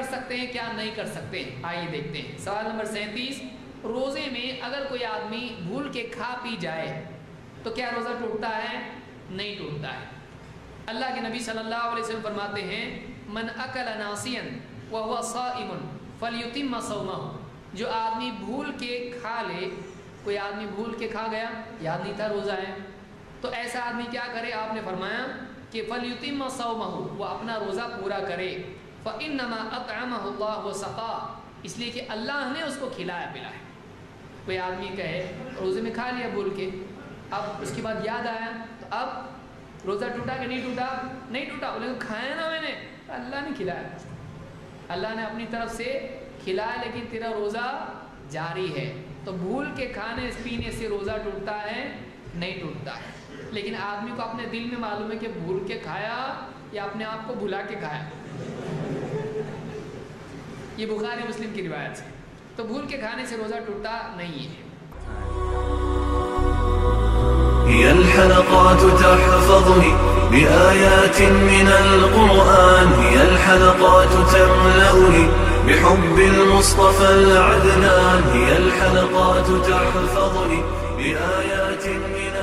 کر سکتے ہیں کیا نہیں کر سکتے ہیں؟ آئیے دیکھتے ہیں سوال نمبر 37، روزے میں اگر کوئی آدمی بھول کے کھا پی جائے تو کیا روزہ ٹوٹتا ہے؟ نہیں ٹوٹتا ہے۔ اللہ کے نبی صلی اللہ علیہ وسلم فرماتے ہیں من اکل ناسیا وهو صائم فلیتم صومہ، جو آدمی بھول کے کھا لے، کوئی آدمی بھول کے کھا گیا، یاد نہیں تھا روزہ ہے، تو ایسا آدمی کیا کرے؟ آپ نے فرمایا کہ فلیتم صومہ، وہ اپنا روزہ پورا کرے، فانما اطعمہ اللہ وسقاہ، اس لیے کہ اللہ نے اس کو کھلایا پلایا۔ کوئی آدمی کہے روزے میں کھا لیا بھول کے، اب اس کے بعد یاد آیا تو اب روزہ ٹوٹا کہ نہیں ٹوٹا؟ نہیں ٹوٹا، بولے کھایا نا میں نے، اللہ نے کھلایا، اللہ نے اپنی طرف سے کھلایا، لیکن تیرا روزہ جاری ہے۔ تو بھول کے کھانے پینے سے روزہ ٹوٹتا ہے؟ نہیں ٹوٹتا ہے۔ لیکن آدمی کو اپنے دل میں معلوم ہے کہ بھول کے کھایا یا اپنے آپ کو بھلا کے کھایا، یہ بخاری مسلم کی روایت ہے، تو بھول کے کھانے سے روزہ ٹوٹتا نہیں ہے۔ هي الحلقات تحفظني بآيات من القرآن، هي الحلقات تملأني بحب المصطفى العدنان، هي الحلقات تحفظني بآيات من